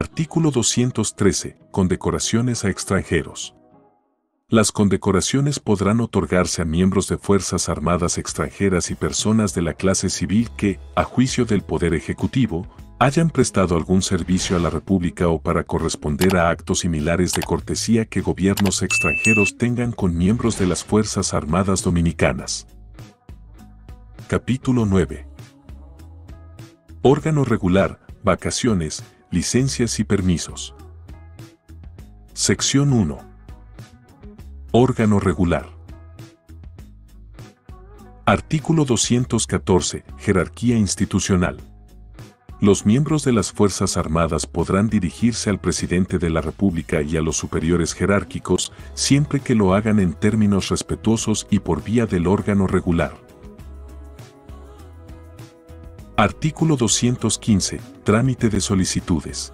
Artículo 213. Condecoraciones a extranjeros. Las condecoraciones podrán otorgarse a miembros de Fuerzas Armadas extranjeras y personas de la clase civil que, a juicio del Poder Ejecutivo, hayan prestado algún servicio a la República o para corresponder a actos similares de cortesía que gobiernos extranjeros tengan con miembros de las Fuerzas Armadas Dominicanas. Capítulo 9. Órgano regular, vacaciones, licencias y permisos. Sección 1. Órgano regular. Artículo 214. Jerarquía institucional. Los miembros de las Fuerzas Armadas podrán dirigirse al Presidente de la República y a los superiores jerárquicos, siempre que lo hagan en términos respetuosos y por vía del órgano regular. Artículo 215. Trámite de solicitudes.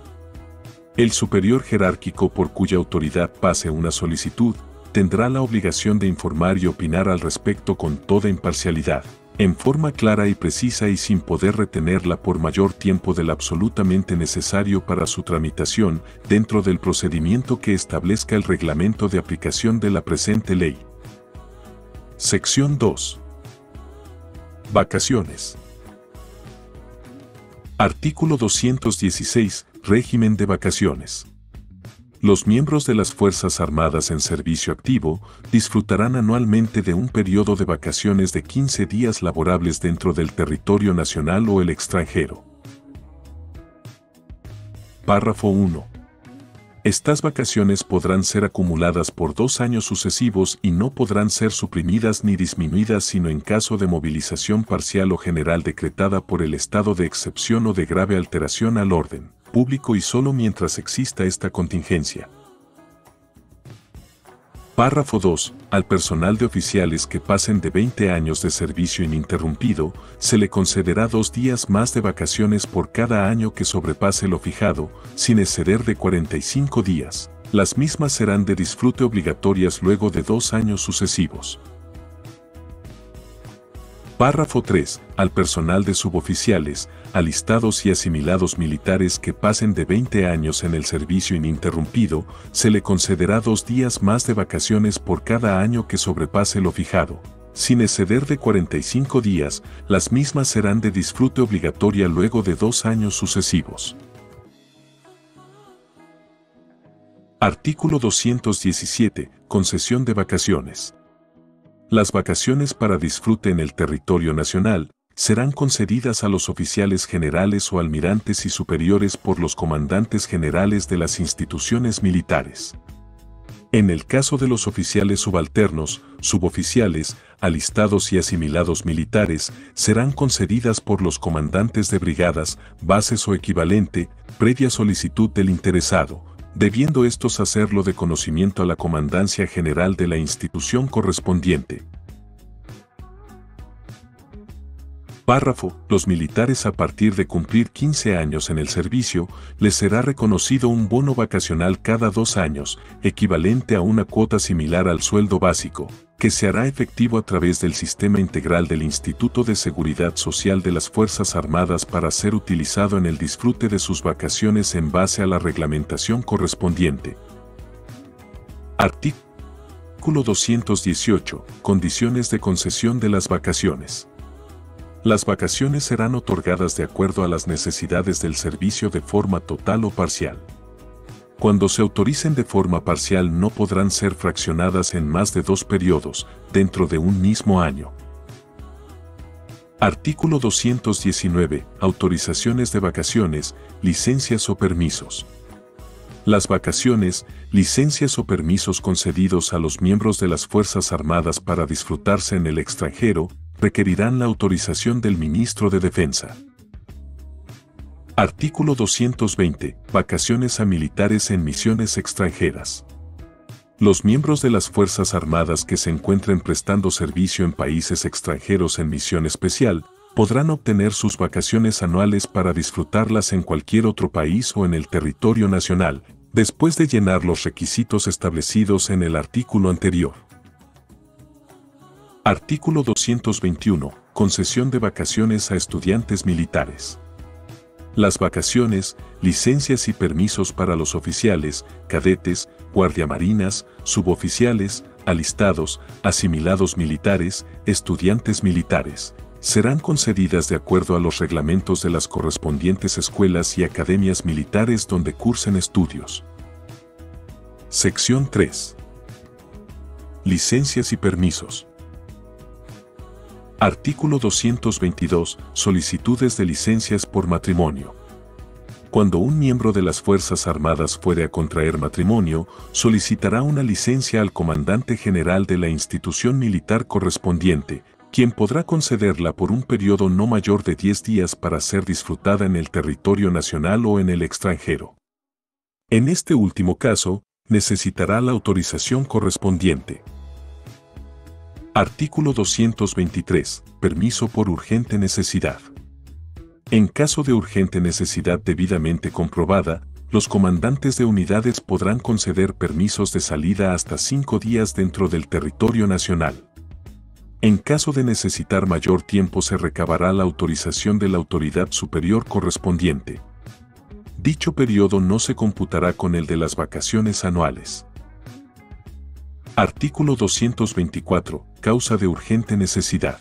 El superior jerárquico por cuya autoridad pase una solicitud, tendrá la obligación de informar y opinar al respecto con toda imparcialidad, en forma clara y precisa y sin poder retenerla por mayor tiempo del absolutamente necesario para su tramitación, dentro del procedimiento que establezca el reglamento de aplicación de la presente ley. Sección 2. Vacaciones. Artículo 216. Régimen de vacaciones. Los miembros de las Fuerzas Armadas en servicio activo disfrutarán anualmente de un periodo de vacaciones de 15 días laborables dentro del territorio nacional o el extranjero. Párrafo 1. Estas vacaciones podrán ser acumuladas por 2 años sucesivos y no podrán ser suprimidas ni disminuidas sino en caso de movilización parcial o general decretada por el estado de excepción o de grave alteración al orden público y solo mientras exista esta contingencia. Párrafo 2. Al personal de oficiales que pasen de 20 años de servicio ininterrumpido, se le concederá 2 días más de vacaciones por cada año que sobrepase lo fijado, sin exceder de 45 días. Las mismas serán de disfrute obligatorias luego de 2 años sucesivos. Párrafo 3. Al personal de suboficiales, alistados y asimilados militares que pasen de 20 años en el servicio ininterrumpido, se le concederá 2 días más de vacaciones por cada año que sobrepase lo fijado. Sin exceder de 45 días, las mismas serán de disfrute obligatoria luego de 2 años sucesivos. Artículo 217. Concesión de vacaciones. Las vacaciones para disfrute en el territorio nacional serán concedidas a los oficiales generales o almirantes y superiores por los comandantes generales de las instituciones militares. En el caso de los oficiales subalternos, suboficiales, alistados y asimilados militares, serán concedidas por los comandantes de brigadas, bases o equivalente, previa solicitud del interesado, debiendo estos hacerlo de conocimiento a la Comandancia General de la institución correspondiente. Párrafo. Los militares a partir de cumplir 15 años en el servicio, les será reconocido un bono vacacional cada 2 años, equivalente a una cuota similar al sueldo básico, que se hará efectivo a través del sistema integral del Instituto de Seguridad Social de las Fuerzas Armadas para ser utilizado en el disfrute de sus vacaciones en base a la reglamentación correspondiente. Artículo 218. Condiciones de concesión de las vacaciones. Las vacaciones serán otorgadas de acuerdo a las necesidades del servicio de forma total o parcial. Cuando se autoricen de forma parcial no podrán ser fraccionadas en más de 2 periodos, dentro de un mismo año. Artículo 219. Autorizaciones de vacaciones, licencias o permisos. Las vacaciones, licencias o permisos concedidos a los miembros de las Fuerzas Armadas para disfrutarse en el extranjero, requerirán la autorización del Ministro de Defensa. Artículo 220. Vacaciones a militares en misiones extranjeras. Los miembros de las Fuerzas Armadas que se encuentren prestando servicio en países extranjeros en misión especial, podrán obtener sus vacaciones anuales para disfrutarlas en cualquier otro país o en el territorio nacional, después de llenar los requisitos establecidos en el artículo anterior. Artículo 221. Concesión de vacaciones a estudiantes militares. Las vacaciones, licencias y permisos para los oficiales, cadetes, guardiamarinas, suboficiales, alistados, asimilados militares, estudiantes militares, serán concedidas de acuerdo a los reglamentos de las correspondientes escuelas y academias militares donde cursen estudios. Sección 3. Licencias y permisos. Artículo 222. Solicitudes de licencias por matrimonio. Cuando un miembro de las Fuerzas Armadas fuere a contraer matrimonio, solicitará una licencia al comandante general de la institución militar correspondiente, quien podrá concederla por un periodo no mayor de 10 días para ser disfrutada en el territorio nacional o en el extranjero. En este último caso, necesitará la autorización correspondiente. Artículo 223. Permiso por urgente necesidad. En caso de urgente necesidad debidamente comprobada, los comandantes de unidades podrán conceder permisos de salida hasta 5 días dentro del territorio nacional. En caso de necesitar mayor tiempo se recabará la autorización de la autoridad superior correspondiente. Dicho periodo no se computará con el de las vacaciones anuales. Artículo 224. Causa de urgente necesidad.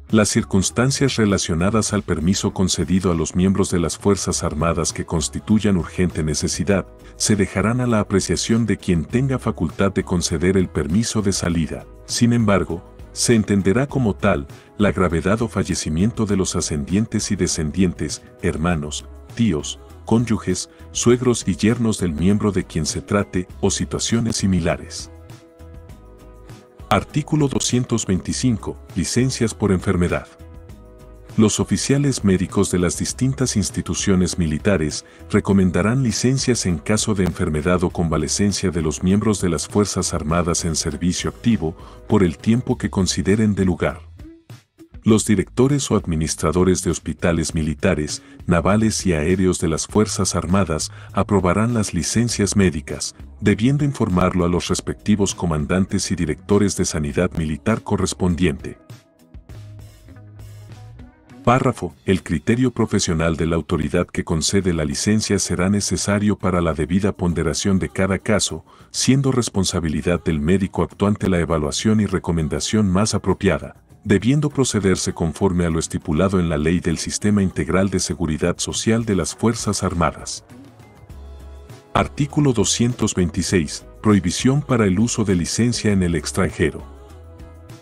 Las circunstancias relacionadas al permiso concedido a los miembros de las Fuerzas Armadas que constituyan urgente necesidad, se dejarán a la apreciación de quien tenga facultad de conceder el permiso de salida. Sin embargo, se entenderá como tal la gravedad o fallecimiento de los ascendientes y descendientes, hermanos, tíos, cónyuges, suegros y yernos del miembro de quien se trate o situaciones similares. Artículo 225. Licencias por enfermedad. Los oficiales médicos de las distintas instituciones militares recomendarán licencias en caso de enfermedad o convalecencia de los miembros de las Fuerzas Armadas en servicio activo por el tiempo que consideren de lugar. Los directores o administradores de hospitales militares, navales y aéreos de las Fuerzas Armadas aprobarán las licencias médicas, debiendo informarlo a los respectivos comandantes y directores de sanidad militar correspondiente. Párrafo. El criterio profesional de la autoridad que concede la licencia será necesario para la debida ponderación de cada caso, siendo responsabilidad del médico actuante la evaluación y recomendación más apropiada, debiendo procederse conforme a lo estipulado en la Ley del Sistema Integral de Seguridad Social de las Fuerzas Armadas. Artículo 226. Prohibición para el uso de licencia en el extranjero.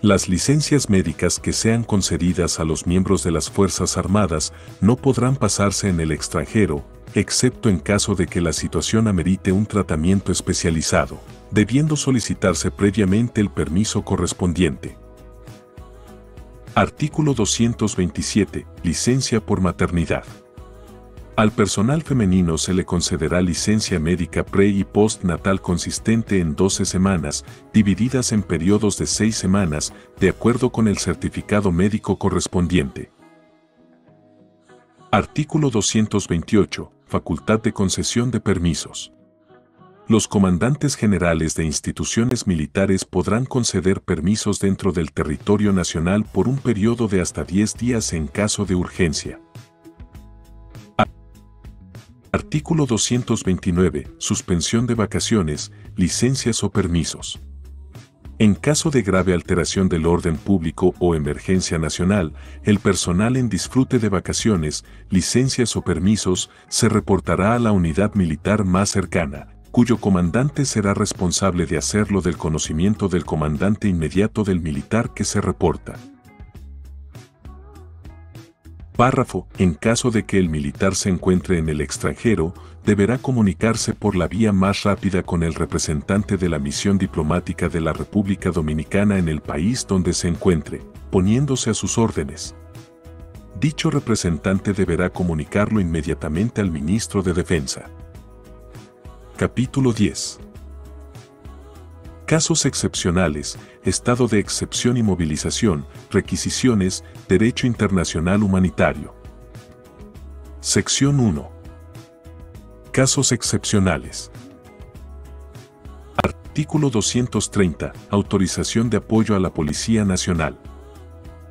Las licencias médicas que sean concedidas a los miembros de las Fuerzas Armadas no podrán pasarse en el extranjero, excepto en caso de que la situación amerite un tratamiento especializado, debiendo solicitarse previamente el permiso correspondiente. Artículo 227. Licencia por maternidad. Al personal femenino se le concederá licencia médica pre- y postnatal consistente en 12 semanas, divididas en periodos de 6 semanas, de acuerdo con el certificado médico correspondiente. Artículo 228. Facultad de concesión de permisos. Los comandantes generales de instituciones militares podrán conceder permisos dentro del territorio nacional por un periodo de hasta 10 días en caso de urgencia. Artículo 229. Suspensión de vacaciones, licencias o permisos. En caso de grave alteración del orden público o emergencia nacional, el personal en disfrute de vacaciones, licencias o permisos se reportará a la unidad militar más cercana, cuyo comandante será responsable de hacerlo del conocimiento del comandante inmediato del militar que se reporta. Párrafo. En caso de que el militar se encuentre en el extranjero, deberá comunicarse por la vía más rápida con el representante de la misión diplomática de la República Dominicana en el país donde se encuentre, poniéndose a sus órdenes. Dicho representante deberá comunicarlo inmediatamente al ministro de Defensa. Capítulo 10. Casos excepcionales, estado de excepción y movilización, requisiciones, derecho internacional humanitario. Sección 1. Casos excepcionales. Artículo 230. Autorización de apoyo a la Policía Nacional.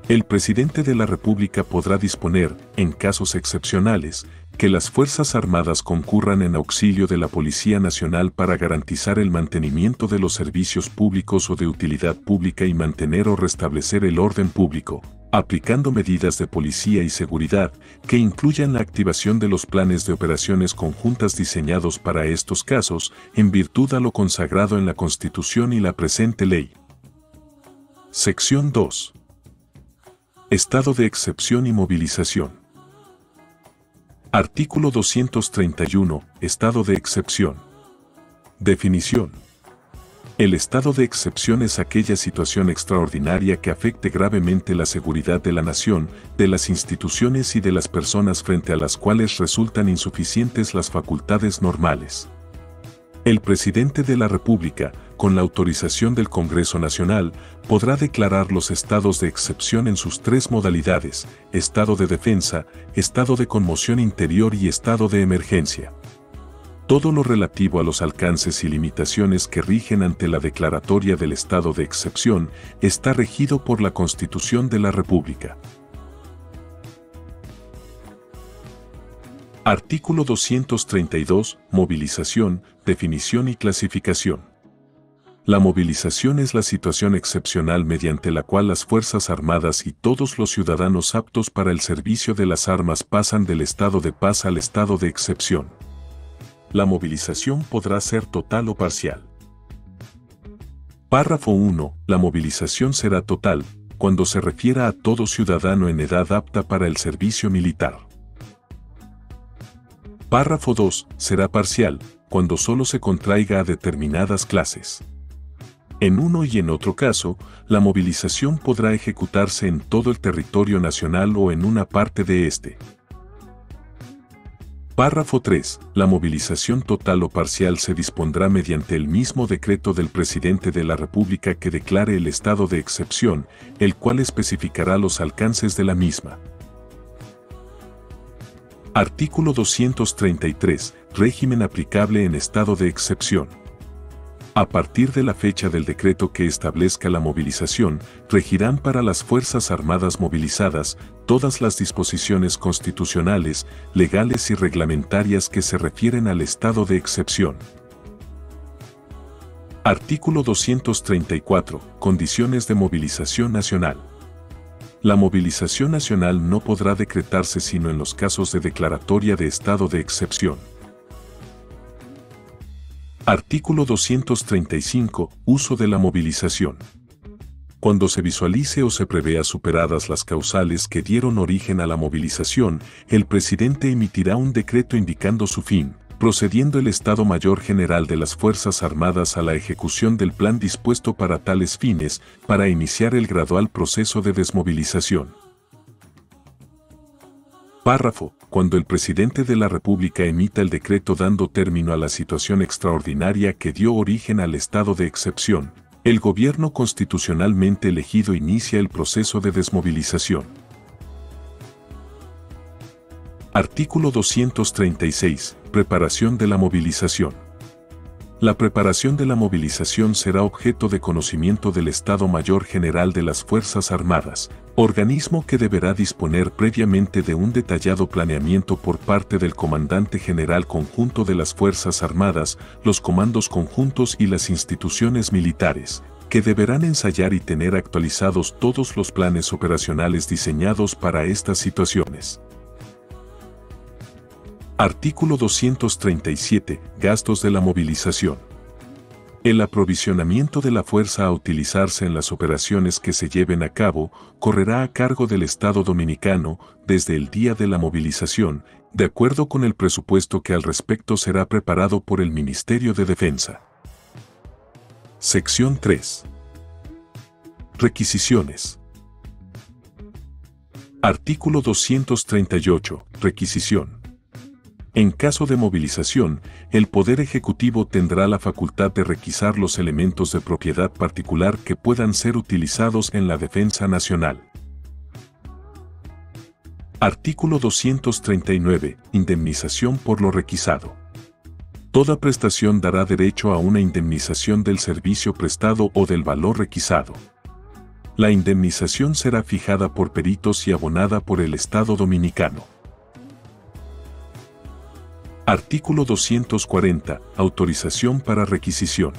El presidente de la República podrá disponer, en casos excepcionales, que las Fuerzas Armadas concurran en auxilio de la Policía Nacional para garantizar el mantenimiento de los servicios públicos o de utilidad pública y mantener o restablecer el orden público, aplicando medidas de policía y seguridad que incluyan la activación de los planes de operaciones conjuntas diseñados para estos casos, en virtud a lo consagrado en la Constitución y la presente ley. Sección 2. Estado de excepción y movilización. Artículo 231. Estado de excepción. Definición. El estado de excepción es aquella situación extraordinaria que afecte gravemente la seguridad de la nación, de las instituciones y de las personas frente a las cuales resultan insuficientes las facultades normales. El presidente de la República, con la autorización del Congreso Nacional, podrá declarar los estados de excepción en sus tres modalidades: estado de defensa, estado de conmoción interior y estado de emergencia. Todo lo relativo a los alcances y limitaciones que rigen ante la declaratoria del estado de excepción está regido por la Constitución de la República. Artículo 232. Movilización, definición y clasificación. La movilización es la situación excepcional mediante la cual las Fuerzas Armadas y todos los ciudadanos aptos para el servicio de las armas pasan del estado de paz al estado de excepción. La movilización podrá ser total o parcial. Párrafo 1. La movilización será total, cuando se refiera a todo ciudadano en edad apta para el servicio militar. Párrafo 2. Será parcial, cuando solo se contraiga a determinadas clases. En uno y en otro caso, la movilización podrá ejecutarse en todo el territorio nacional o en una parte de este. Párrafo 3. La movilización total o parcial se dispondrá mediante el mismo decreto del presidente de la República que declare el estado de excepción, el cual especificará los alcances de la misma. Artículo 233. Régimen aplicable en estado de excepción. A partir de la fecha del decreto que establezca la movilización, regirán para las Fuerzas Armadas movilizadas todas las disposiciones constitucionales, legales y reglamentarias que se refieren al estado de excepción. Artículo 234. Condiciones de movilización nacional. La movilización nacional no podrá decretarse sino en los casos de declaratoria de estado de excepción. Artículo 235. Uso de la movilización. Cuando se visualice o se prevea superadas las causales que dieron origen a la movilización, el presidente emitirá un decreto indicando su fin, procediendo el Estado Mayor General de las Fuerzas Armadas a la ejecución del plan dispuesto para tales fines, para iniciar el gradual proceso de desmovilización. Párrafo. Cuando el presidente de la República emita el decreto dando término a la situación extraordinaria que dio origen al estado de excepción, el gobierno constitucionalmente elegido inicia el proceso de desmovilización. Artículo 236. Preparación de la movilización. La preparación de la movilización será objeto de conocimiento del Estado Mayor General de las Fuerzas Armadas, organismo que deberá disponer previamente de un detallado planeamiento por parte del Comandante General Conjunto de las Fuerzas Armadas, los comandos conjuntos y las instituciones militares, que deberán ensayar y tener actualizados todos los planes operacionales diseñados para estas situaciones. Artículo 237. Gastos de la movilización. El aprovisionamiento de la fuerza a utilizarse en las operaciones que se lleven a cabo correrá a cargo del Estado Dominicano desde el día de la movilización, de acuerdo con el presupuesto que al respecto será preparado por el Ministerio de Defensa. Sección 3. Requisiciones. Artículo 238. Requisición. En caso de movilización, el Poder Ejecutivo tendrá la facultad de requisar los elementos de propiedad particular que puedan ser utilizados en la defensa nacional. Artículo 239. Indemnización por lo requisado. Toda prestación dará derecho a una indemnización del servicio prestado o del valor requisado. La indemnización será fijada por peritos y abonada por el Estado dominicano. Artículo 240. Autorización para requisición.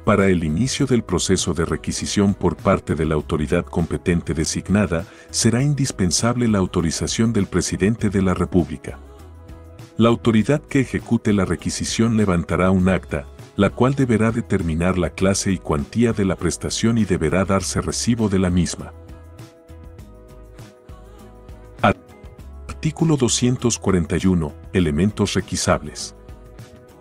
Para el inicio del proceso de requisición por parte de la autoridad competente designada, será indispensable la autorización del Presidente de la República. La autoridad que ejecute la requisición levantará un acta, la cual deberá determinar la clase y cuantía de la prestación y deberá darse recibo de la misma. Artículo 241. Elementos requisables.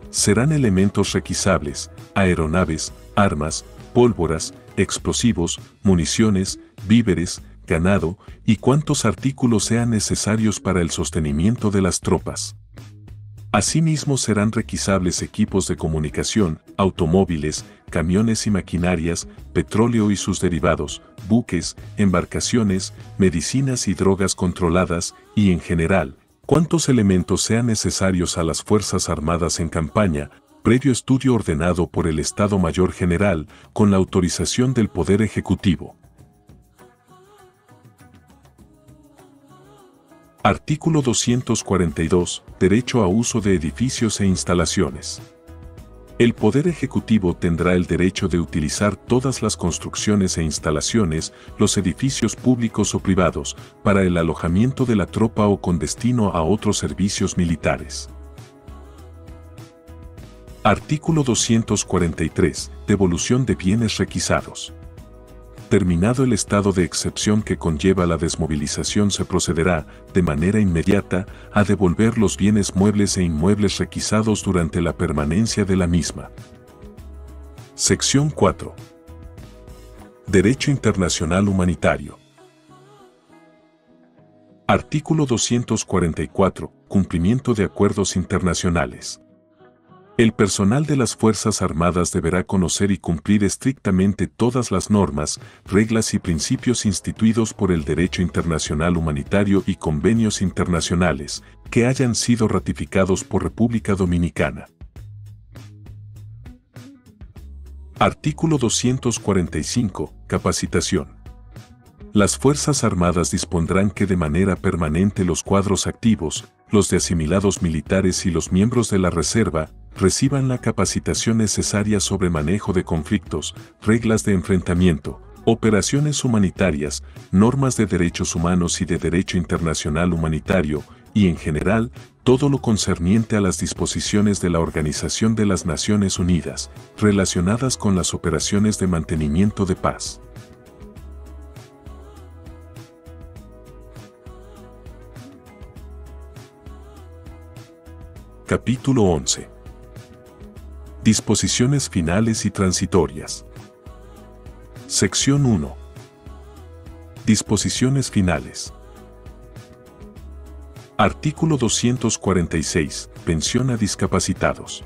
Serán elementos requisables, aeronaves, armas, pólvoras, explosivos, municiones, víveres, ganado y cuantos artículos sean necesarios para el sostenimiento de las tropas. Asimismo serán requisables equipos de comunicación, automóviles, camiones y maquinarias, petróleo y sus derivados, buques, embarcaciones, medicinas y drogas controladas, y en general, cuantos elementos sean necesarios a las Fuerzas Armadas en campaña, previo estudio ordenado por el Estado Mayor General, con la autorización del Poder Ejecutivo. Artículo 242. Derecho a uso de edificios e instalaciones. El Poder Ejecutivo tendrá el derecho de utilizar todas las construcciones e instalaciones, los edificios públicos o privados, para el alojamiento de la tropa o con destino a otros servicios militares. Artículo 243. Devolución de bienes requisados. Terminado el estado de excepción que conlleva la desmovilización, se procederá, de manera inmediata, a devolver los bienes muebles e inmuebles requisados durante la permanencia de la misma. Sección 4. Derecho Internacional Humanitario. Artículo 244. Cumplimiento de acuerdos internacionales. El personal de las Fuerzas Armadas deberá conocer y cumplir estrictamente todas las normas, reglas y principios instituidos por el derecho internacional humanitario y convenios internacionales que hayan sido ratificados por República Dominicana. Artículo 245. Capacitación. Las Fuerzas Armadas dispondrán que de manera permanente los cuadros activos, los de asimilados militares y los miembros de la reserva, reciban la capacitación necesaria sobre manejo de conflictos, reglas de enfrentamiento, operaciones humanitarias, normas de derechos humanos y de derecho internacional humanitario, y en general, todo lo concerniente a las disposiciones de la Organización de las Naciones Unidas, relacionadas con las operaciones de mantenimiento de paz. Capítulo 11. Disposiciones finales y transitorias. Sección 1. Disposiciones finales. Artículo 246. Pensión a discapacitados.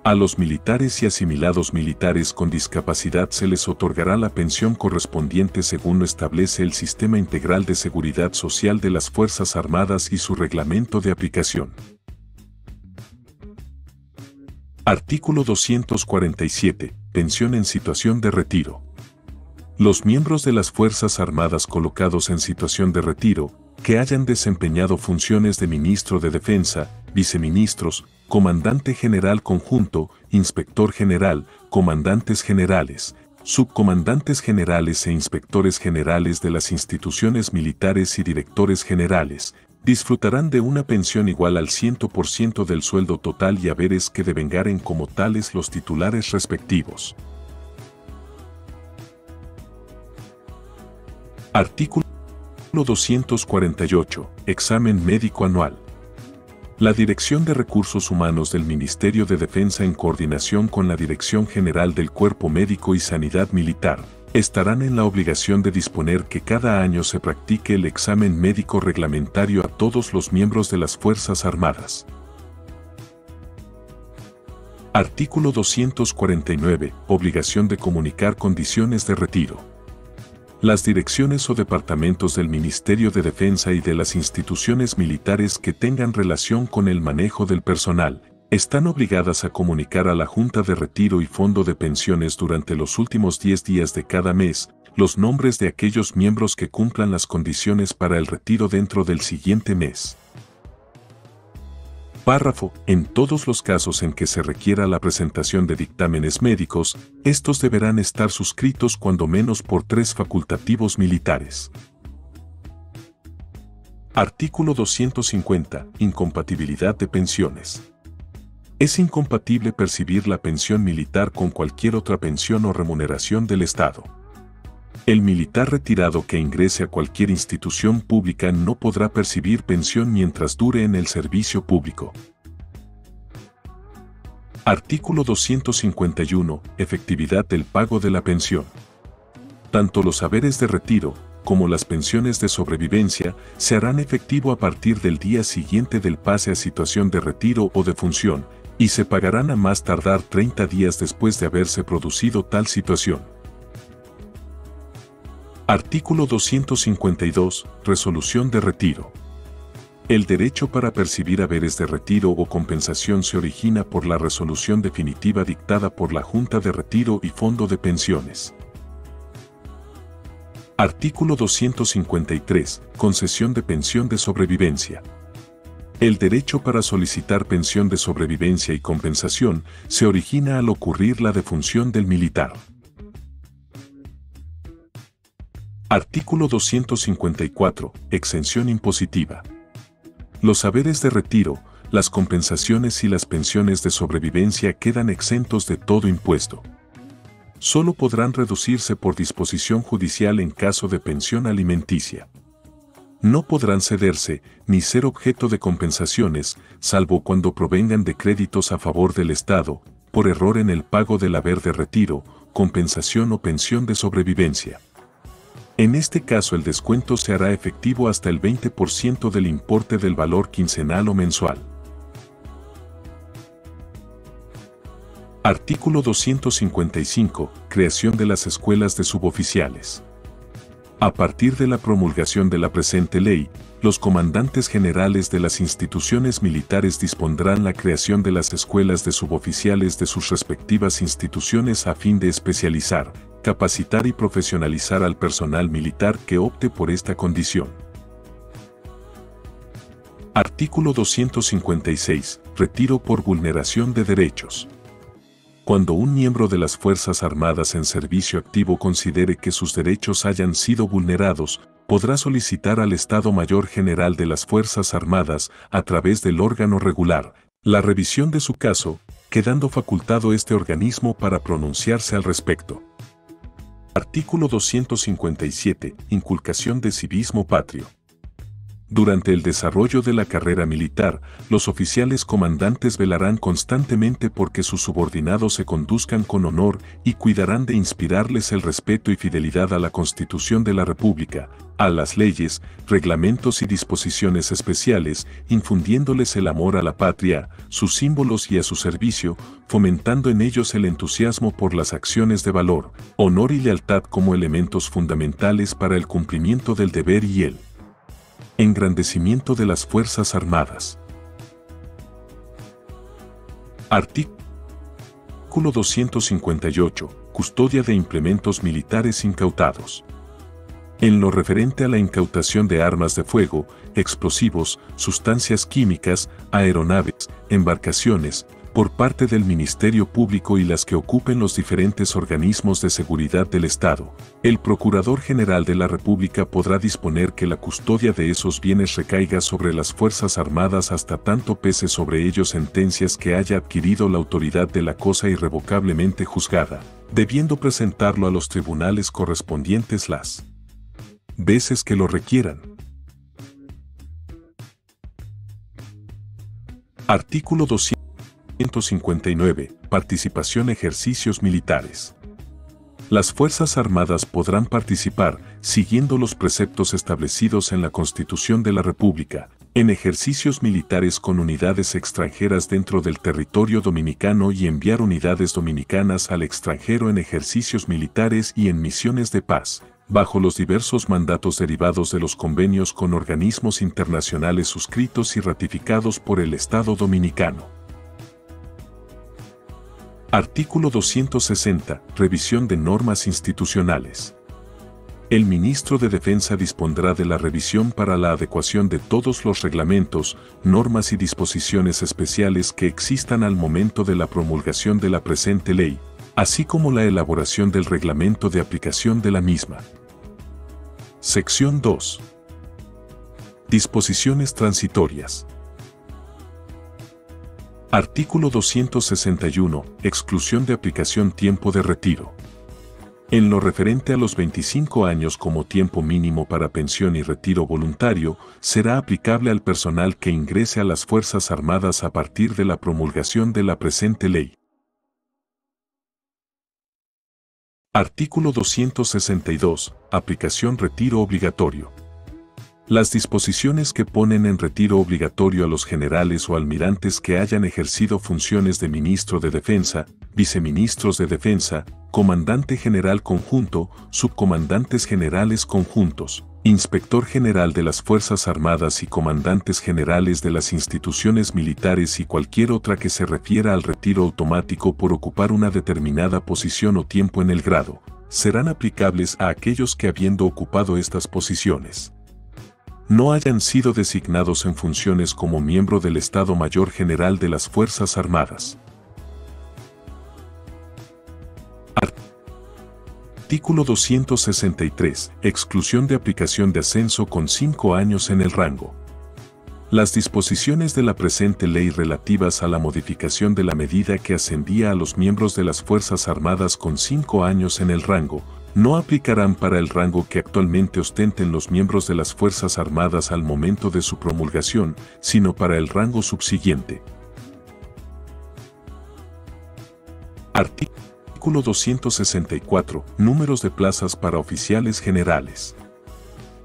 A los militares y asimilados militares con discapacidad se les otorgará la pensión correspondiente según lo establece el Sistema Integral de Seguridad Social de las Fuerzas Armadas y su reglamento de aplicación. Artículo 247. Pensión en situación de retiro. Los miembros de las Fuerzas Armadas colocados en situación de retiro, que hayan desempeñado funciones de ministro de Defensa, viceministros, comandante general conjunto, inspector general, comandantes generales, subcomandantes generales e inspectores generales de las instituciones militares y directores generales, disfrutarán de una pensión igual al 100% del sueldo total y haberes que devengaren como tales los titulares respectivos. Artículo 248. Examen médico anual. La Dirección de Recursos Humanos del Ministerio de Defensa, en coordinación con la Dirección General del Cuerpo Médico y Sanidad Militar, estarán en la obligación de disponer que cada año se practique el examen médico reglamentario a todos los miembros de las Fuerzas Armadas. Artículo 249. Obligación de comunicar condiciones de retiro. Las direcciones o departamentos del Ministerio de Defensa y de las instituciones militares que tengan relación con el manejo del personal, están obligadas a comunicar a la Junta de Retiro y Fondo de Pensiones durante los últimos 10 días de cada mes los nombres de aquellos miembros que cumplan las condiciones para el retiro dentro del siguiente mes. Párrafo. En todos los casos en que se requiera la presentación de dictámenes médicos, estos deberán estar suscritos cuando menos por 3 facultativos militares. Artículo 250. Incompatibilidad de pensiones. Es incompatible percibir la pensión militar con cualquier otra pensión o remuneración del Estado. El militar retirado que ingrese a cualquier institución pública no podrá percibir pensión mientras dure en el servicio público. Artículo 251. Efectividad del pago de la pensión. Tanto los haberes de retiro, como las pensiones de sobrevivencia, se harán efectivo a partir del día siguiente del pase a situación de retiro o de función, y se pagarán a más tardar 30 días después de haberse producido tal situación. Artículo 252. Resolución de retiro. El derecho para percibir haberes de retiro o compensación se origina por la resolución definitiva dictada por la Junta de Retiro y Fondo de Pensiones. Artículo 253. Concesión de pensión de sobrevivencia. El derecho para solicitar pensión de sobrevivencia y compensación se origina al ocurrir la defunción del militar. Artículo 254. Exención impositiva. Los haberes de retiro, las compensaciones y las pensiones de sobrevivencia quedan exentos de todo impuesto. Solo podrán reducirse por disposición judicial en caso de pensión alimenticia. No podrán cederse ni ser objeto de compensaciones, salvo cuando provengan de créditos a favor del Estado, por error en el pago del haber de retiro, compensación o pensión de sobrevivencia. En este caso el descuento se hará efectivo hasta el 20% del importe del valor quincenal o mensual. Artículo 255. Creación de las escuelas de suboficiales. A partir de la promulgación de la presente ley, los comandantes generales de las instituciones militares dispondrán la creación de las escuelas de suboficiales de sus respectivas instituciones a fin de especializar, capacitar y profesionalizar al personal militar que opte por esta condición. Artículo 256. Retiro por vulneración de derechos. Cuando un miembro de las Fuerzas Armadas en servicio activo considere que sus derechos hayan sido vulnerados, podrá solicitar al Estado Mayor General de las Fuerzas Armadas, a través del órgano regular, la revisión de su caso, quedando facultado este organismo para pronunciarse al respecto. Artículo 257. Inculcación de civismo patrio. Durante el desarrollo de la carrera militar, los oficiales comandantes velarán constantemente porque sus subordinados se conduzcan con honor y cuidarán de inspirarles el respeto y fidelidad a la Constitución de la República, a las leyes, reglamentos y disposiciones especiales, infundiéndoles el amor a la patria, sus símbolos y a su servicio, fomentando en ellos el entusiasmo por las acciones de valor, honor y lealtad como elementos fundamentales para el cumplimiento del deber y el engrandecimiento de las Fuerzas Armadas. Artículo 258. Custodia de implementos militares incautados. En lo referente a la incautación de armas de fuego, explosivos, sustancias químicas, aeronaves, embarcaciones, por parte del Ministerio Público y las que ocupen los diferentes organismos de seguridad del Estado, el Procurador General de la República podrá disponer que la custodia de esos bienes recaiga sobre las Fuerzas Armadas hasta tanto pese sobre ellos sentencias que haya adquirido la autoridad de la cosa irrevocablemente juzgada, debiendo presentarlo a los tribunales correspondientes las veces que lo requieran. Artículo 259. Participación en ejercicios militares. Las Fuerzas Armadas podrán participar, siguiendo los preceptos establecidos en la Constitución de la República, en ejercicios militares con unidades extranjeras dentro del territorio dominicano y enviar unidades dominicanas al extranjero en ejercicios militares y en misiones de paz, bajo los diversos mandatos derivados de los convenios con organismos internacionales suscritos y ratificados por el Estado dominicano. Artículo 260. Revisión de normas institucionales. El ministro de Defensa dispondrá de la revisión para la adecuación de todos los reglamentos, normas y disposiciones especiales que existan al momento de la promulgación de la presente ley, así como la elaboración del reglamento de aplicación de la misma. Sección 2. Disposiciones transitorias. Artículo 261. Exclusión de aplicación tiempo de retiro. En lo referente a los 25 años como tiempo mínimo para pensión y retiro voluntario, será aplicable al personal que ingrese a las Fuerzas Armadas a partir de la promulgación de la presente ley. Artículo 262. Aplicación retiro obligatorio. Las disposiciones que ponen en retiro obligatorio a los generales o almirantes que hayan ejercido funciones de ministro de Defensa, viceministros de Defensa, comandante general conjunto, subcomandantes generales conjuntos, inspector general de las Fuerzas Armadas y comandantes generales de las instituciones militares y cualquier otra que se refiera al retiro automático por ocupar una determinada posición o tiempo en el grado, serán aplicables a aquellos que habiendo ocupado estas posiciones no hayan sido designados en funciones como miembro del Estado Mayor General de las Fuerzas Armadas. Artículo 263. Exclusión de aplicación de ascenso con 5 años en el rango. Las disposiciones de la presente ley relativas a la modificación de la medida que ascendía a los miembros de las Fuerzas Armadas con 5 años en el rango, no aplicarán para el rango que actualmente ostenten los miembros de las Fuerzas Armadas al momento de su promulgación, sino para el rango subsiguiente. Artículo 264. Números de plazas para oficiales generales.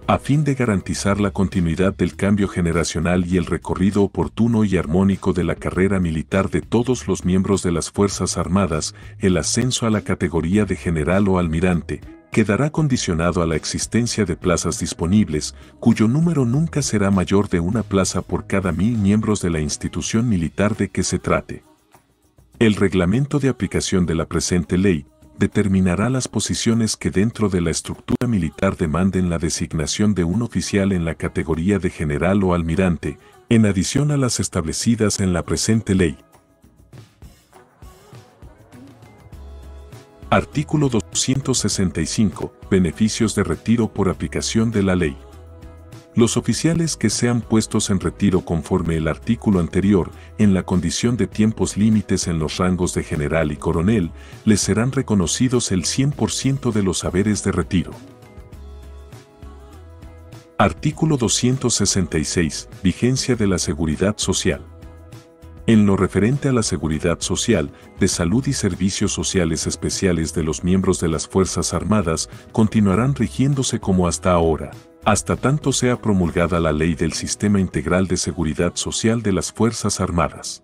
A fin de garantizar la continuidad del cambio generacional y el recorrido oportuno y armónico de la carrera militar de todos los miembros de las Fuerzas Armadas, el ascenso a la categoría de general o almirante quedará condicionado a la existencia de plazas disponibles, cuyo número nunca será mayor de una plaza por cada 1000 miembros de la institución militar de que se trate. El reglamento de aplicación de la presente ley determinará las posiciones que dentro de la estructura militar demanden la designación de un oficial en la categoría de general o almirante, en adición a las establecidas en la presente ley. Artículo 265. Beneficios de retiro por aplicación de la ley. Los oficiales que sean puestos en retiro conforme el artículo anterior, en la condición de tiempos límites en los rangos de general y coronel, les serán reconocidos el 100% de los haberes de retiro. Artículo 266. Vigencia de la Seguridad Social. En lo referente a la seguridad social, de salud y servicios sociales especiales de los miembros de las Fuerzas Armadas continuarán rigiéndose como hasta ahora, hasta tanto sea promulgada la Ley del Sistema Integral de Seguridad Social de las Fuerzas Armadas.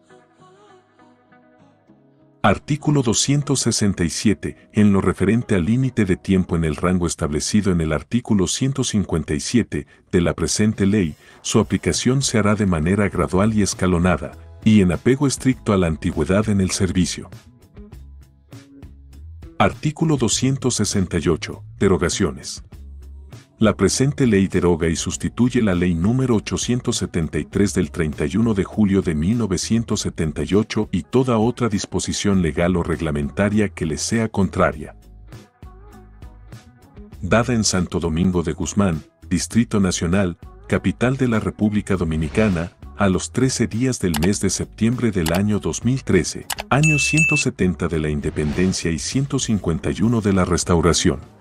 Artículo 267. En lo referente al límite de tiempo en el rango establecido en el artículo 157 de la presente ley, su aplicación se hará de manera gradual y escalonada, y en apego estricto a la antigüedad en el servicio. Artículo 268. Derogaciones. La presente ley deroga y sustituye la ley número 873 del 31 de julio de 1978 y toda otra disposición legal o reglamentaria que le sea contraria. Dada en Santo Domingo de Guzmán, Distrito Nacional, capital de la República Dominicana, a los 13 días del mes de septiembre del año 2013, año 170 de la Independencia y 151 de la Restauración.